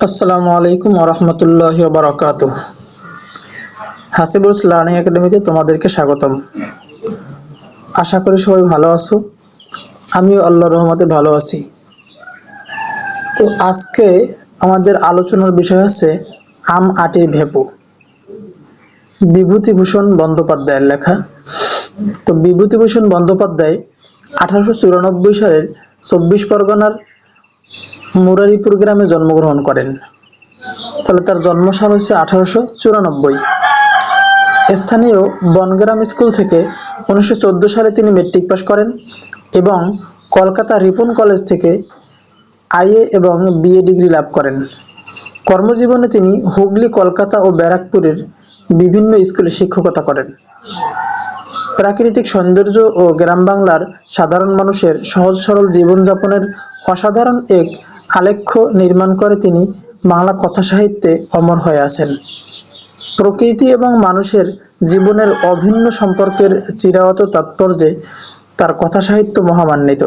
আসসালামু আলাইকুম ওরহমতুল্লাহি ওবারাকাতুহ। হাসিবুস লার্নিং একাডেমিতে তোমাদেরকে স্বাগতম। আশা করি সবাই ভালো আছো। আমিও আল্লাহর রহমতে ভালো আছি। তো আজকে আমাদের আলোচনার বিষয় হচ্ছে আম আটির ভেপু। বিভূতিভূষণ বন্দ্যোপাধ্যায়ের লেখা। তো বিভূতিভূষণ বন্দ্যোপাধ্যায় 1894 সালের 24 পরগনার মুরারিপুর গ্রামে জন্মগ্রহণ করেন। তাহলে তার জন্মসাল হচ্ছে 1894। স্থানীয় বনগ্রাম স্কুল থেকে 1914 সালে তিনি মেট্রিক পাস করেন এবং কলকাতা রিপন কলেজ থেকে আইএ এবং বিএ ডিগ্রি লাভ করেন। কর্মজীবনে তিনি হুগলি, কলকাতা ও ব্যারাকপুরের বিভিন্ন স্কুলে শিক্ষকতা করেন। প্রাকৃতিক সৌন্দর্য ও গ্রাম বাংলার সাধারণ মানুষের সহজ সরল জীবনযাপনের অসাধারণ এক আলেখ্য নির্মাণ করে তিনি বাংলা কথা সাহিত্যে অমর হয়ে আছেন। প্রকৃতি এবং মানুষের জীবনের অভিন্ন সম্পর্কের চিরায়ত তাৎপর্যে তার কথা সাহিত্য মহামান্বিত।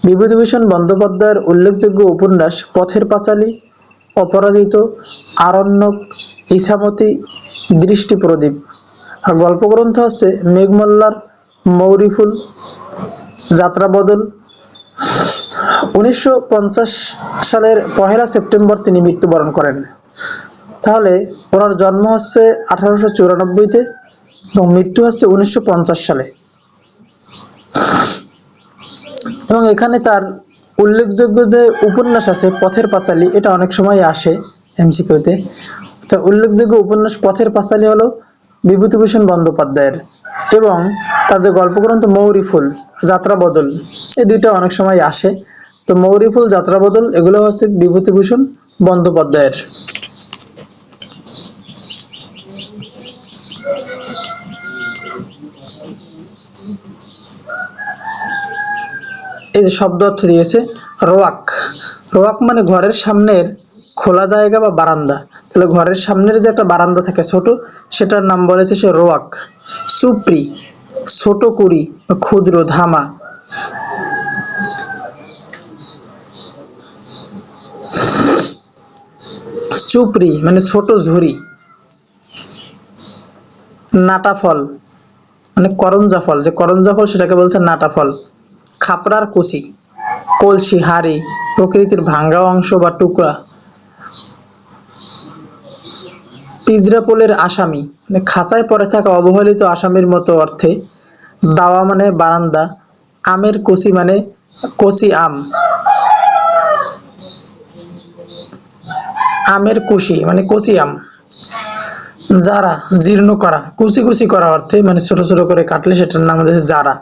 বিভূতিভূষণ বন্দ্যোপাধ্যায়ের উল্লেখযোগ্য উপন্যাস পথের পাঁচালী, অপরাজিত, আরণ্যক, ইছামতি, দৃষ্টিপ্রদীপ। আর গল্পগ্রন্থ আছে মেঘমল্লার মৌরিফুল, যাত্রাবদল। 1950 সালের 1 সেপ্টেম্বর তিনি মৃত্যুবরণ করেন। তাহলে ওনার জন্ম হচ্ছে 1894-তে এবং মৃত্যু হচ্ছে 1950 সালে। এবং এখানে তার উল্লেখযোগ্য যে উপন্যাস আছে পথের পাঁচালী, এটা অনেক সময় আসে এমসিকিউতে। তো উল্লেখযোগ্য উপন্যাস পথের পাঁচালী হলো বিভূতিভূষণ বন্দ্যোপাধ্যায়ের, এবং তার যে গল্পগ্রন্থ মৌরিফুল, যাত্রাবদল, এই দুইটা অনেক সময় আসে। তো মৌরিফুল, যাত্রাবদল এগুলো হচ্ছে বিভূতিভূষণ বন্দ্যোপাধ্যায়ের। এই যে শব্দ অর্থ দিয়েছে রোয়াক। রোয়াক মানে ঘরের সামনের খোলা জায়গা বা বারান্দা। তাহলে ঘরের সামনের যে একটা বারান্দা থাকে ছোট, সেটার নাম বলেছে সে রোয়াক। সুপ্রি, ছোট কুড়ি, ক্ষুদ্র, ধামা। চুপড়ি মানে ছোট ঝুড়ি। নাটা ফল মানে করঞ্জা ফল, যে করঞ্জা ফল সেটাকে বলছে নাটা ফল। খাপড়ার কুচি, কলসি, হাড়ি, প্রকৃতির ভাঙ্গা অংশ বা টুকরা। পিজরাপোলের আসামি মানে খাঁচায় পড়ে থাকা অবহেলিত আসামির মতো অর্থে। দাওয়া মানে বারান্দা। আমের কুচি মানে কচি আম। আমের কুশি মানে কচি আম। জারা, জীর্ণ করা, কুচি কুচি করা অর্থে, মানে ছোট ছোট করে কাটলে সেটার নাম হচ্ছে জারা।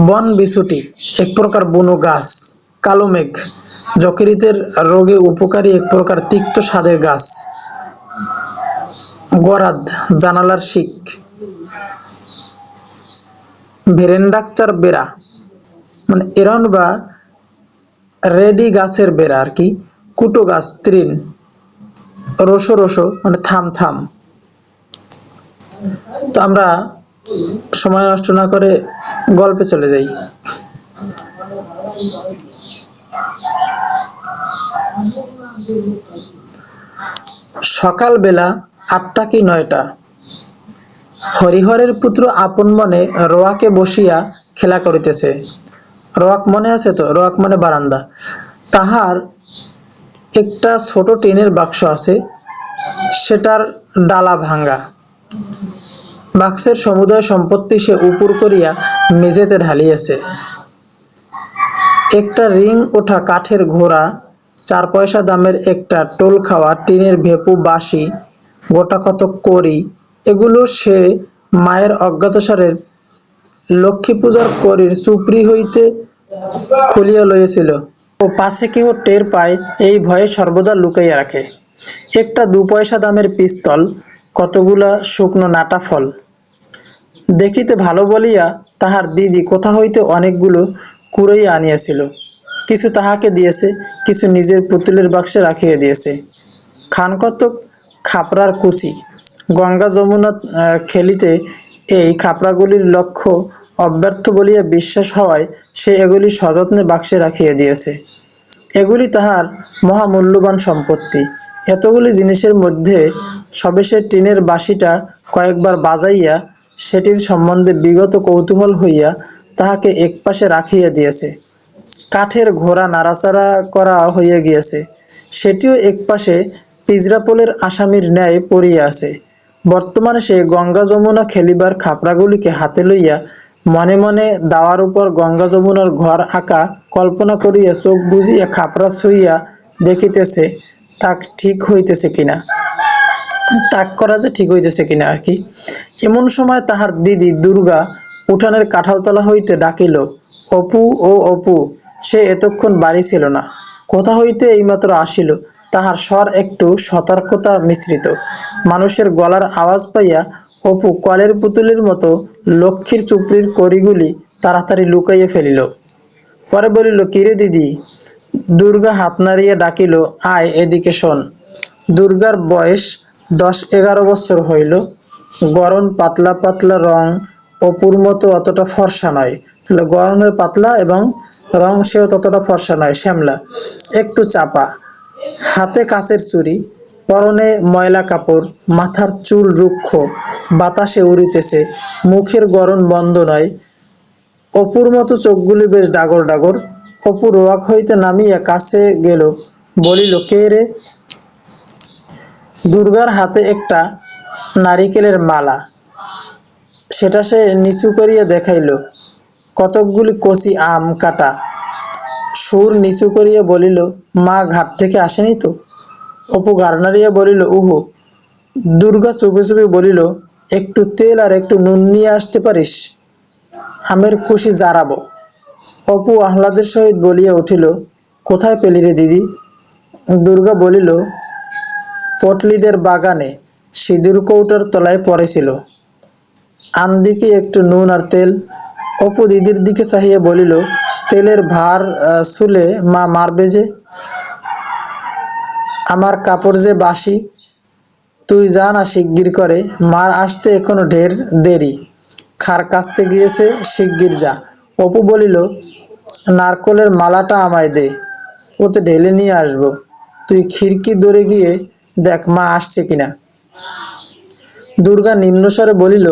বন বিছুটি এক প্রকার বুনো গাছ। কালো মেঘ যকৃতের রোগে উপকারী এক প্রকার তিক্ত স্বাদের গাছ। গরাদ জানালার শিক। ভেরেন্ডাকচার বেড়া মানে এরাউন্ড বা রেডি গাছের বেড়া আর কি। কুটো গাছ, তৃণ। রসো রসো মানে থাম থাম। তো আমরা সময় নষ্ট না করে গল্পে চলে যাই। সকালবেলা 8টা কি 9টা, হরিহরের পুত্র আপন মনে রোয়াকে বসিয়া খেলা করিতেছে। রোয়াক মনে আছে তো? রোয়াক মানে বারান্দা। তাহার একটা ছোট টিনের বাক্স আছে, সেটার ডালা ভাঙ্গা। বাক্সের সমুদয় সম্পত্তি সে উপুর করিয়া মেঝেতে ঢালিয়েছে। একটা রিং ওঠা কাঠের ঘোড়া, 4 পয়সা দামের একটা টোল খাওয়া টিনের ভেপু, বাঁশি, গোটা কত কড়ি, এগুলো সে মায়ের অজ্ঞাতসারের লক্ষ্মী পূজার কড়ির চুপড়ি হইতে খুলিয়া লইয়াছিল ও পাছে কেহ টের পায় এই ভয়ে সর্বদা লুকাইয়া রাখে। একটা 2 পয়সা দামের পিস্তল, কতগুলা শুকনো নাটা ফল। দেখিতে ভালো বলিয়া তাহার দিদি কোথা হইতে অনেকগুলো কুড়াইয়া আনিয়াছিল। কিছু তাহাকে দিয়েছে, কিছু নিজের পুতুলের বাক্সে রাখিয়া দিয়েছে। খানকতক খাপড়ার কুচি। গঙ্গা যমুনা খেলিতে এই খাপড়াগুলির লক্ষ্য অব্যর্থ বলিয়া বিশ্বাস হওয়ায় সে এগুলি সযত্নে বাক্সে রাখিয়া দিয়েছে। এগুলি তাহার মহামূল্যবান সম্পত্তি। এতগুলি জিনিসের মধ্যে সবে টিনের বাঁশিটা কয়েকবার বাজাইয়া সেটির সম্বন্ধে বিগত কৌতূহল হইয়া তাহাকে একপাশে রাখিয়া দিয়েছে। কাঠের ঘোড়া নাড়াচাড়া করা হইয়া গিয়াছে, সেটিও একপাশে পিজরাপোলের আসামির ন্যায় পড়িয়া আছে। বর্তমানে সে গঙ্গা যমুনা খেলিবার খাপড়াগুলিকে হাতে লইয়া মনে মনে দাওয়ার উপর গঙ্গা যমুনার ঘর আঁকা কল্পনা করিয়া চোখ বুজিয়া খাপড়া ছুঁইয়া দেখিতেছে তাক ঠিক হইতেছে কিনা, তাক করা যে ঠিক হইতেছে কিনা আর কি। এমন সময় তাহার দিদি দুর্গা উঠানের কাঁঠালতলা হইতে ডাকিল, অপু ও অপু। সে এতক্ষণ বাড়ি ছিল না, কোথা হইতে এইমাত্র আসিল। তাহার স্বর একটু সতর্কতা মিশ্রিত। মানুষের গলার আওয়াজ পাইয়া অপু কলের পুতুলের মতো লক্ষ্মীর চুপড়ির কড়িগুলি তাড়াতাড়ি লুকাইয়া ফেলিল। পরে বলিল, কিরে দিদি? দুর্গা হাত নাড়িয়া ডাকিল, আয় এদিকে শোন। দুর্গার বয়স 10-11 বৎসর হইল। গরম পাতলা পাতলা রং, অপুর মতো অতটা ফর্সা নয়। গরমে পাতলা এবং রং সেও ততটা ফর্সা নয়, শ্যামলা, একটু চাপা। হাতে কাচের চুড়ি, পরনে ময়লা কাপড়, মাথার চুল রুক্ষ, বাতাসে উড়িতেছে, মুখের গরম বন্ধ নয়। অপুর মতো চোখগুলি বেশ ডাগর ডাগর। অপু রোয়াক হইতে নামিয়া কাছে গেল, বলিল, কে রে? দুর্গার হাতে একটা নারিকেলের মালা, সেটা সে নিচু করিয়া দেখাইল। কতকগুলি কচি আম কাটা। সুর নিচু করিয়া বলিল, মা ঘাট থেকে আসেনি তো? অপু গাড় নাড়িয়া বলিল, উহু। দুর্গা চুপে চুপে বলিল, একটু তেল আর একটু নুন নিয়ে আসতে পারিস? আমের কুশি জারাবো। অপু আহ্লাদের সহিত বলিয়া উঠিল, কোথায় পেলি রে দিদি? দুর্গা বলিল, পটলিদের বাগানে সিঁদুর কৌটার তলায় পড়েছিল। আনদি কি একটু নুন আর তেল? অপু দিদির দিকে চাহিয়া বলিল, তেলের ভার ছুলে মা মারবে যে। আমার কাপড় যে বাসি, তুই যা না শিগগির করে, মার আসতে এখনো ঢের দেরি। খার কাচতে গিয়েছে, শিগগির যা। অপু বলিল, নারকলের মালাটা আমায় দে, ওতে ঢেলে নিয়ে আসবো। তুই খিড়কি দৌড়ে গিয়ে দেখ মা আসছে কিনা। দুর্গা নিম্নস্বরে বলিল,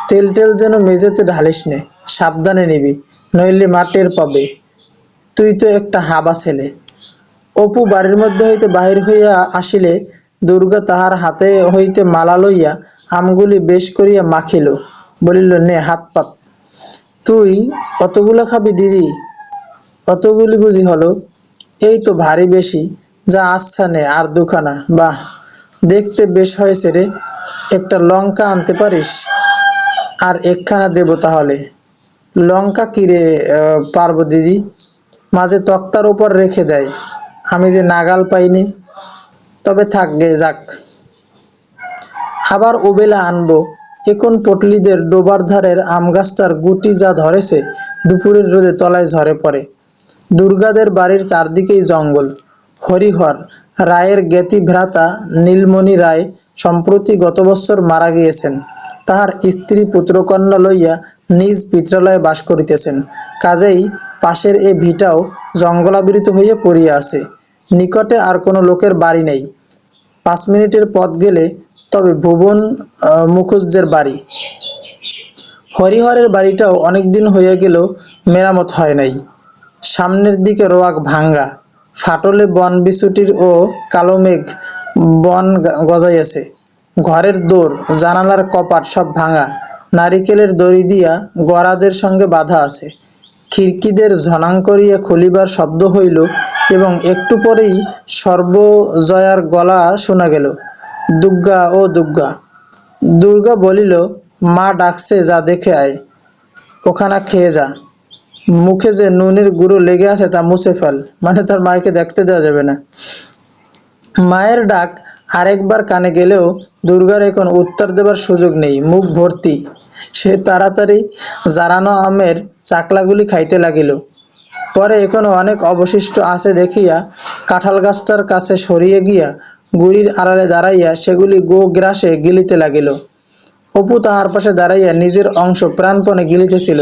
তেল টেল যেন মেঝেতে ঢালিস নে, সাবধানে নিবি, নইলে মা টের পাবে। তুই তো একটা হাবা ছেলে। অপু বাড়ির মধ্যে হইতে বাহির হইয়া আসিলে দুর্গা তাহার হাতে হইতে মালা লইয়া আমগুলি বেশ করিয়া মাখিল, বলিল, নে হাত পাত। তুই অতগুলা খাবি দিদি? অতগুলি বুঝি হলো? এই তো ভারী বেশি। যা, আচ্ছা নে আর দুখানা। বাহ, দেখতে বেশ হয়েছে রে। একটা লঙ্কা আনতে পারিস? আর একখানা দেব তাহলে। লঙ্কা কিরে পারবো দিদি? মাঝে তক্তার উপর রেখে দেয়, আমি যে নাগাল পাইনি। তবে থাক গে, যাক। আবার ওবেলা আনবো। এখন পটলিদের ডোবার ধারের আমগাছটার গুটি যা ধরেছে, দুপুরের রোদে তলায় ঝরে পড়ে। দুর্গাদের বাড়ির চারদিকেই জঙ্গল। হরিহর রায়ের জ্ঞাতি ভ্রাতা নীলমণি রায় সম্প্রতি গত বৎসর মারা গিয়েছেন। তাহার স্ত্রী পুত্রকন্যা লইয়া নিজ পিত্রালয়ে বাস করিতেছেন। কাজেই পাশের এ ভিটাও জঙ্গলাবৃত হইয়া পড়িয়া আছে। নিকটে আর কোনো লোকের বাড়ি নেই। 5 মিনিটের পথ গেলে তবে ভুবন মুখুজ্জের বাড়ি। হরিহরের বাড়িটাও অনেকদিন হইয়া গেল মেরামত হয় নাই। সামনের দিকে রোয়াক ভাঙ্গা, ফাটলে বন বিছুটির ও কালো মেঘ বন গজাইয়াছে। ঘরের দোর জানালার কপাট সব ভাঙা, নারিকেলের দড়ি দিয়া গরাদের সঙ্গে বাঁধা আছে। খিড়কিদের ঝনাং করিয়া খুলিবার শব্দ হইল এবং একটু পরেই সর্বজয়ার গলা শোনা গেল, দুগ্গা ও দুগ্গা। দুর্গা বলিল, মা ডাকছে, যা দেখে আয়, ওখানা খেয়ে যা। মুখে যে নুনের গুঁড়ো লেগে আছে তা মুছে ফেল, মানে তার মাকে দেখতে দেওয়া যাবে না। মায়ের ডাক আরেকবার কানে গেলেও দুর্গার এখন উত্তর দেবার সুযোগ নেই, মুখ ভর্তি। সে তাড়াতাড়ি জারানো আমের চাকলাগুলি খাইতে লাগিল। পরে এখনো অনেক অবশিষ্ট আছে দেখিয়া কাঁঠাল গাছটার কাছে সরিয়ে গিয়া গুড়ির আড়ালে দাঁড়াইয়া সেগুলি গো গ্রাসে গিলিতে লাগিল। অপু তাহার পাশে দাঁড়াইয়া নিজের অংশ প্রাণপণে গিলিতেছিল,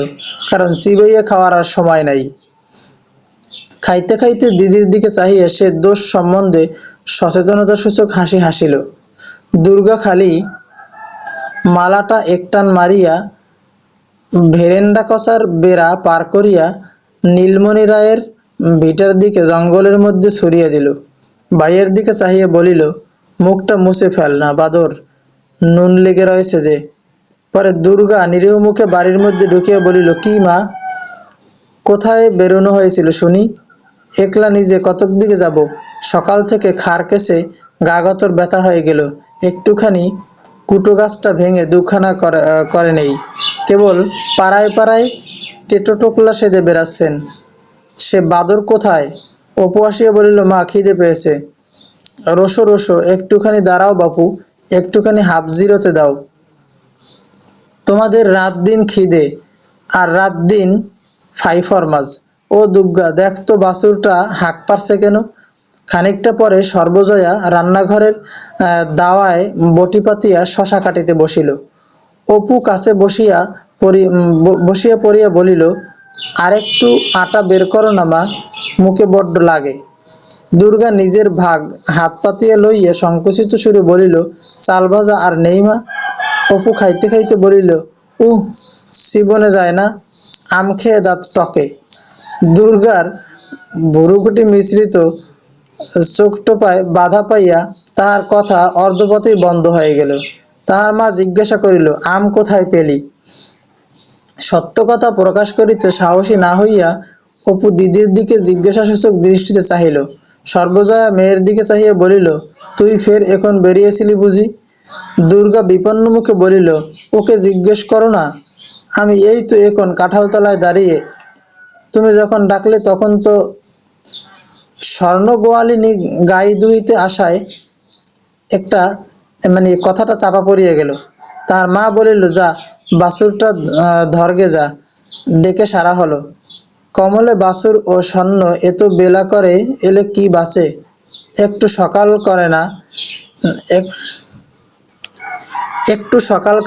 কারণ চিবাইয়া খাওয়ার আর সময় নাই। খাইতে খাইতে দিদির দিকে চাহিয়া সে দোষ সম্বন্ধে সচেতনতাসূচক হাসি হাসিল। দুর্গা খালি মালাটা একটান মারিয়া ভেরেন্ডা কষার বেড়া পার করিয়া নীলমণি রায়ের ভিটার দিকে জঙ্গলের মধ্যে ছড়িয়া দিল। ভাইয়ের দিকে চাহিয়া বলিল, মুখটা মুছে ফেল না বাদর, নুন লেগে রয়েছে যে। পরে দুর্গা নিরীহ মুখে বাড়ির মধ্যে ঢুকিয়া বলিল, কি মা, কোথায় বেরোনো হয়েছিল শুনি? একলা নিজে কতক দিকে যাব? সকাল থেকে খার কেসে গা গতর ব্যথা হয়ে গেল, একটুখানি কুটো গাছটা ভেঙে দুখানা করে নেই, কেবল পাড়ায় পাড়ায় টেটো টোকলা সেদে বেড়াচ্ছেন। সে বাদর কোথায়? অপু আসিয়া বলিল, মা, খিদে পেয়েছে। রোসো রোসো, একটুখানি দাঁড়াও বাপু, একটুখানি হাফ জিরোতে দাও। তোমাদের রাত দিন খিদে আর রাত দিন ফাই ফরমাস। ও দুর্গা, দেখ তো বাছুরটা হাঁক পারছে কেন? খানিকটা পরে সর্বজয়া রান্নাঘরের দাওয়ায় বটি পাতিয়া শশা কাটিতে বসিল। অপু কাছে বসিয়া পড়িয়া বলিল, আরেকটু আটা বের করো না মা, মুখে বড্ড লাগে। দুর্গা নিজের ভাগ হাত পাতিয়া লইয়া সংকুচিত সুরে বলিল, চাল ভাজা আর নেই মা। অপু খাইতে খাইতে বলিল, চিবনে যায় না, আম খেয়ে দাঁত টকে। দুর্গার ভুরুকুটি মিশ্রিত চোখটোপায় বাধা পাইয়া তাহার কথা অর্ধপথেই বন্ধ হয়ে গেল। তাহার মা জিজ্ঞাসা করিল, আম কোথায় পেলি? সত্য কথা প্রকাশ করিতে সাহসী না হইয়া অপু দিদির দিকে জিজ্ঞাসাসূচক দৃষ্টিতে চাহিল। সর্বজয়া মেয়ের দিকে চাহিয়া বলিল, তুই ফের এখন বেরিয়েছিলি বুঝি? দুর্গা বিপন্ন মুখে বলিল, ওকে জিজ্ঞেস করো না, আমি এই তো এখন কাঁঠালতলায় দাঁড়িয়ে। তুমি যখন ডাকলে তখন তো স্বর্ণ গোয়ালিনী গাই দুইতে আসায় একটা কথাটা চাপা পড়িয়া গেল। তার মা বলিল, যা বাছুরটা ধরগে যা, ডেকে সারা হলো। কমলে বাছুর ও স্বর্ণ এত বেলা করে এলে কি বাঁচে? একটু সকাল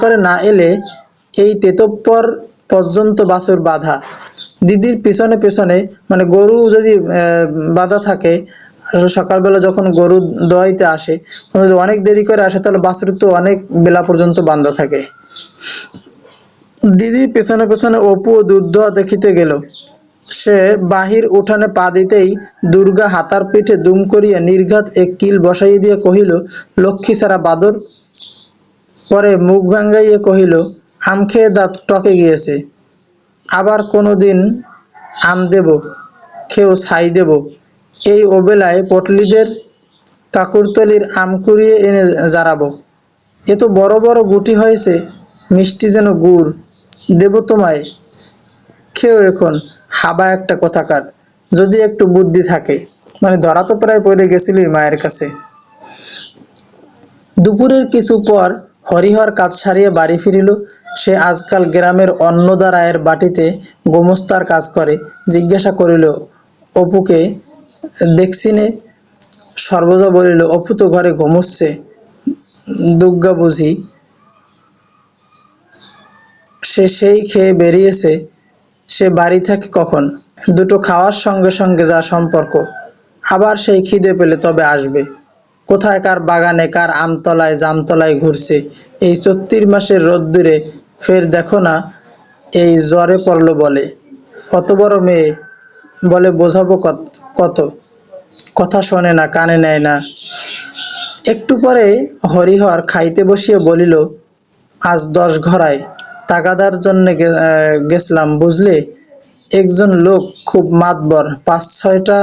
করে না এলে এই তেতপ্পর পর্যন্ত বাছুর বাঁধা। দিদির পিছনে পিছনে গরু যদি বাঁধা থাকে, সকালবেলা যখন গরু দোয়াইতে আসে, যদি অনেক দেরি করে আসে তাহলে বাছুর তো অনেক বেলা পর্যন্ত বাঁধা থাকে। দিদির পেছনে পেছনে অপু দুধ দোয়া দেখিতে গেল। সে বাহির উঠানে পা দিতেই দুর্গা হাতার পিঠে দুম করিয়া নির্ঘাত এক কিল বসাইয়া দিয়া কহিল, লক্ষ্মী ছাড়া বাদর। পরে মুখ ভাঙ্গাইয়া কহিল, আম খেয়ে দাঁত টকে গিয়েছে, আবার কোনোদিন আম দেব, খেয়েও ছাই দেব। এই ওবেলায় পটলিদের কাকুরতলির আম কুড়িয়ে এনে জারাবো। এ তো বড় বড় গুটি হয়েছে, মিষ্টি যেন গুড়। দেব তোমায়, খেয়েও এখন, হাবা একটা কোথাকার, যদি একটু বুদ্ধি থাকে। ধরা তো প্রায় পড়ে গেছিলি মায়ের কাছে। দুপুরের কিছু পর হরিহর কাজ সারিয়া বাড়ি ফিরিল। সে আজকাল গ্রামের অন্নদা রায়ের বাটিতে গোমস্তার কাজ করে। জিজ্ঞাসা করিল, অপুকে দেখছিনে? সর্বজা বলিল, অপু তো ঘরে ঘুমুচ্ছে। দুর্গা বুঝি সে সেই খেয়ে বেরিয়েছে? সে বাড়ি থাকে কখন? দুটো খাওয়ার সঙ্গে সঙ্গে যা সম্পর্ক। আবার সেই খিদে পেলে তবে আসবে। কোথায় কার বাগানে, কার আমতলায় জামতলায় ঘুরছে এই ৩৪ মাসের রোদ্দুরে। ফের দেখো না, এই জ্বরে পড়ল বলে। অত বড় মেয়ে, বলে বোঝাবো কত, কথা শোনে না, কানে নেয় না। একটু পরে হরিহর খাইতে বসিয়া বলিল, আজ 10 ঘরায় তাগাদার জন্যে গেছলাম বুঝলে। একজন লোক খুব মাতবর, ৫-৬টা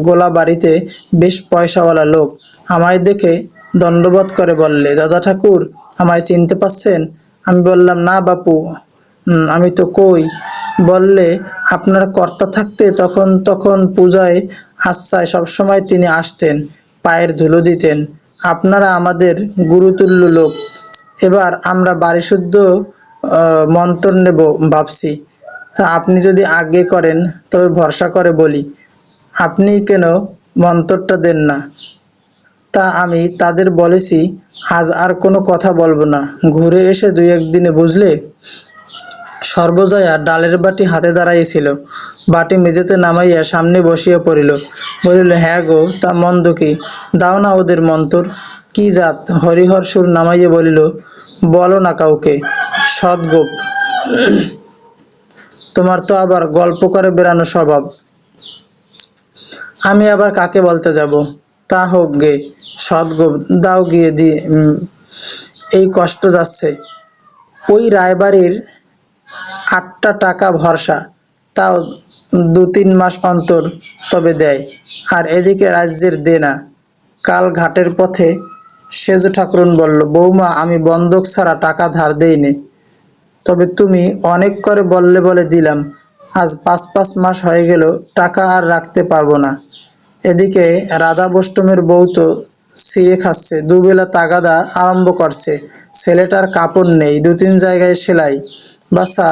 গোলা বাড়িতে, বেশ পয়সাওয়ালা লোক। আমায় দেখে দণ্ডবত করে বললে, দাদা ঠাকুর, আমায় চিনতে পারছেন? আমি বললাম, না বাপু, আমি তো কই। বললে, আপনার কর্তা থাকতে তখন তখন পূজায় আচ্ছায় সবসময় তিনি আসতেন, পায়ের ধুলো দিতেন। আপনারা আমাদের গুরুতুল্য লোক। এবার আমরা বাড়িশুদ্ধ মন্তর নেব ভাবছি। তা আপনি যদি আজ্ঞে করেন তবে ভরসা করে বলি, আপনি কেন মন্তরটা দেন না? তা আমি তাদের বলেছি, আজ আর কোনো কথা বলবো না, ঘুরে এসে ২-১ দিনে বুঝলে। সর্বজয়া ডালের বাটি হাতে দাঁড়াইয়াছিল, বাটি মেঝেতে নামাইয়া সামনে বসিয়া পড়িল। বলিল, হ্যাঁ গো, তা মন্দ কি? দাও না ওদের মন্তর। কি জাত? হরিহর সুর নামাইয়া বলিল, বলো না কাউকে। সদগোপ, তোমার তো আবার গল্প করে বেড়ানো স্বভাব। আমি আবার কাকে বলতে যাব? তা হোক গে, সদগোপ, দাও গিয়ে এই কষ্ট যাচ্ছে। ওই রায়বাড়ির 8টা টাকা ভরসা, তাও 2-3 মাস অন্তর তবে দেয়। আর এদিকে রাজ্যের দেনা। কাল ঘাটের পথে সেজ ঠাকুরুন বলল, বৌমা, আমি বন্ধক ছাড়া টাকা ধার দেইনি। তবে তুমি অনেক করে বললে বলে দিলাম। আজ 5 মাস হয়ে গেল, টাকা আর রাখতে পারবো না। এদিকে রাধাবষ্টমের বউ তো ছিঁড়ে খাচ্ছে, দুবেলা তাগাদা আরম্ভ করছে। ছেলেটার কাপড় নেই, 2-3 জায়গায় সেলাই। বাছা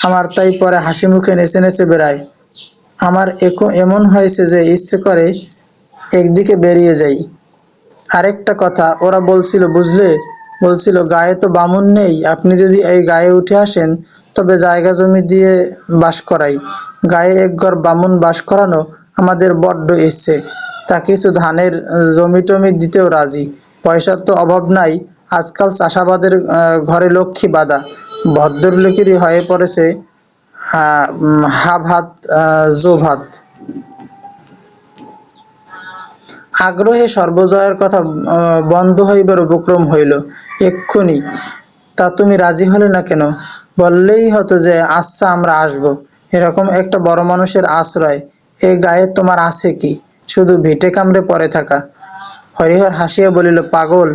আমার তাই পরে হাসি মুখে নেচে নেচে বেড়ায়। আমার এমন হয়েছে যে ইচ্ছে করে একদিকে বেরিয়ে যাই। আরেকটা কথা, ওরা বলছিল বুঝলে, বলছিল গায়ে তো বামুন নেই, আপনি যদি এই গায়ে উঠে আসেন তবে জায়গা জমি দিয়ে বাস করাই। গায়ে একঘর বামুন বাস করানো আমাদের বড্ড ইচ্ছে। তা কিছু ধানের জমি টমি দিতেও রাজি। পয়সার তো অভাব নাই। আজকাল চাষাবাদের ঘরে লক্ষ্মী বাঁধা। ভদ্রলোকেরই হয়ে পড়েছে হা ভাত জো ভাত। আগ্রহে সর্বজয়ার কথা বন্ধ হইবার উপক্রম হইল এক্ষুনি। তা তুমি রাজি হলে না কেন? বললেই হতো যে আচ্ছা আমরা আসব। এরকম একটা বড় মানুষের আশ্রয় এ গায়ে তোমার আছে কি? শুধু ভিটে কামড়ে পড়ে থাকা। হরিহর হাসিয়া বলিল, পাগল,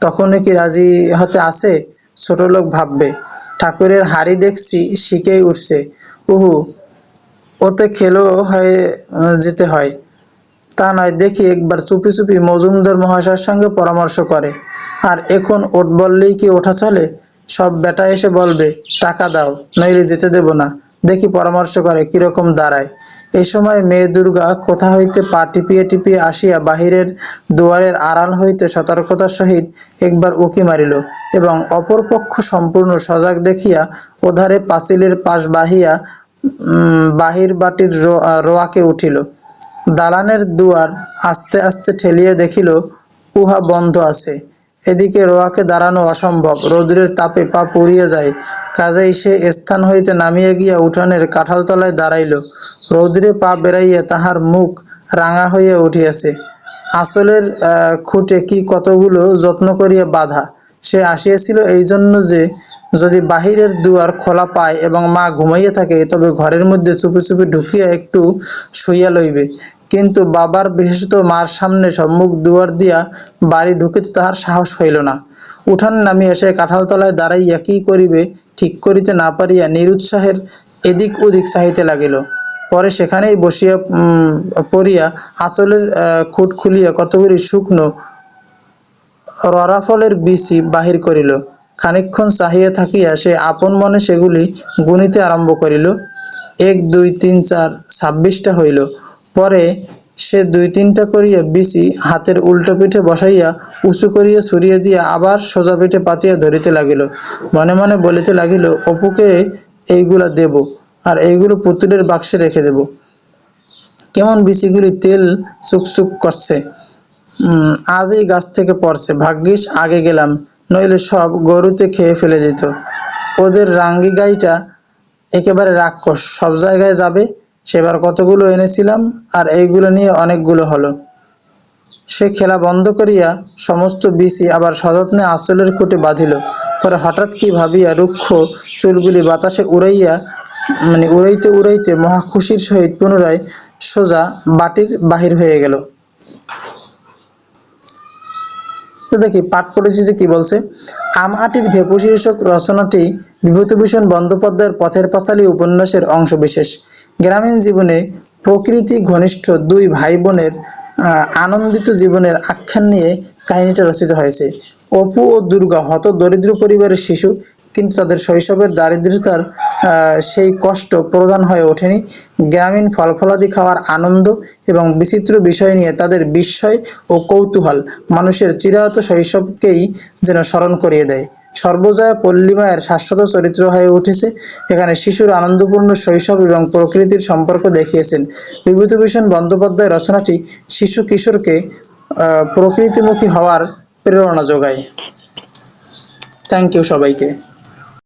তখনই কি রাজি হতে আছে? ছোট লোক ভাববে। ঠাকুরের হাড়ি দেখছি শিখেই উঠছে। উহু, ওতে খেলো হয়ে যেতে হয়। তা নয়, দেখি একবার চুপি চুপি মজুমদার মহাশয়ের সঙ্গে পরামর্শ করে। আর এখন ওঠ বললেই কি ওঠা চলে? সব বেটা এসে বলবে টাকা দাও, নইলে যেতে দেব না। দেখি পরামর্শ করে কিরকম দাঁড়ায়। এই সময় মেয়ে দুর্গা কোথা হইতে পা টিপিয়ে টিপিয়ে আসিয়া বাহিরের দুয়ারের আড়াল হইতে সতর্কতার সহিত একবার উঁকি মারিল এবং অপর পক্ষ সম্পূর্ণ সজাগ দেখিয়া ওধারে পাঁচিলের পাশ বাহিয়া বাহির বাটির রোয়াকে উঠিল। দালানের দুয়ার আস্তে আস্তে ঠেলিয়া দেখিল উহা বন্ধ আছে। এদিকে রোয়াকে দাঁড়ানো অসম্ভব, রৌদ্রের তাপে পা পুড়িয়া যায়। কাজেই সে স্থান হইতে নামিয়া গিয়া উঠানের কাঁঠালতলায় দাঁড়াইল। রৌদ্রে পা বেড়াইয়া তাহার মুখ রাঙা হইয়া উঠিয়াছে। আঁচলের খুঁটে কি কতগুলো যত্ন করিয়া বাঁধা। সে আসিয়াছিল এই জন্য যে যদি বাহিরের দুয়ার খোলা পায় এবং মা ঘুমাইয়া থাকে তবে ঘরের মধ্যে চুপি চুপি ঢুকিয়া একটু শুইয়া লইবে। কিন্তু বাবার বিশেষত মার সামনে সম্মুখ দুয়ার দিয়া বাড়ি ঢুকিতে তাহার সাহস হইল না। উঠান নামিয়া সে কাঁঠালতলায় দাঁড়াইয়া কি করিবে ঠিক করিতে না পারিয়া নিরুৎসাহের এদিক ওদিক চাহিতে লাগিল। পরে সেখানেই বসিয়া পড়িয়া আঁচলের খুঁট খুলিয়া কতগুলি শুকনো ররাফলের বিচি বাহির করিল। খানিকক্ষণ চাহিয়া থাকিয়া সে আপন মনে সেগুলি গুনিতে আরম্ভ করিল। 1, 2, 3, 4, 26টা হইল। পরে সে 2-3টা করিয়া বিচি হাতের উল্টো পিঠে বসাইয়া উঁচু করিয়া ছড়িয়া দিয়া আবার সোজা পিঠে পাতিয়া ধরিতে লাগিল। মনে মনে বলিতে লাগিল, অপুকে এইগুলা দেব, আর এইগুলো পুতুলের বাক্সে রেখে দেব। কেমন বিচিগুলি তেল চুকচুক করছে। আজ এই গাছ থেকে পড়ছে, ভাগ্যিস আগে গেলাম, নইলে সব গরুতে খেয়ে ফেলে দিত। ওদের রাঙ্গি গাইটা একেবারে রাক্ষস, সব জায়গায় যাবে। সেবার কতগুলো এনেছিলাম, আর এইগুলো নিয়ে অনেকগুলো হলো। সে খেলা বন্ধ করিয়া সমস্ত বিচি আবার সযত্নে আঁচলের খুঁটে বাঁধিল। পরে হঠাৎ কি ভাবিয়া রুক্ষ চুলগুলি বাতাসে উড়াইতে উড়াইতে মহা খুশির সহিত পুনরায় সোজা বাটির বাহির হয়ে গেল। তো দেখি পাঠ পরিচিতি কি বলছে। আম আটির ভেপু শীর্ষক রচনাটি বিভূতিভূষণ বন্দ্যোপাধ্যায়ের পথের পাঁচালী উপন্যাসের অংশবিশেষ। গ্রামীণ জীবনে প্রকৃতি ঘনিষ্ঠ দুই ভাই বোনের আনন্দিত জীবনের আখ্যান নিয়ে কাহিনীটা রচিত হয়েছে। অপু ও দুর্গা হত দরিদ্র পরিবারের শিশু, কিন্তু তাদের শৈশবের দারিদ্রতার সেই কষ্ট প্রধান হয়ে ওঠেনি। গ্রামীণ ফলফলাদি খাওয়ার আনন্দ এবং বিচিত্র বিষয় নিয়ে তাদের বিস্ময় ও কৌতূহল মানুষের চিরায়ত শৈশবকেই যেন স্মরণ করিয়ে দেয়। সর্বজয়া পল্লীমায়ের শাশ্বত চরিত্র হয়ে উঠেছে। এখানে শিশুর আনন্দপূর্ণ শৈশব এবং প্রকৃতির সম্পর্ক দেখিয়েছেন। বিভূতিভূষণ বন্দ্যোপাধ্যায়ের রচনাটি শিশু কিশোরকে প্রকৃতিমুখী হওয়ার প্রেরণা যোগায়। থ্যাংক ইউ সবাইকে।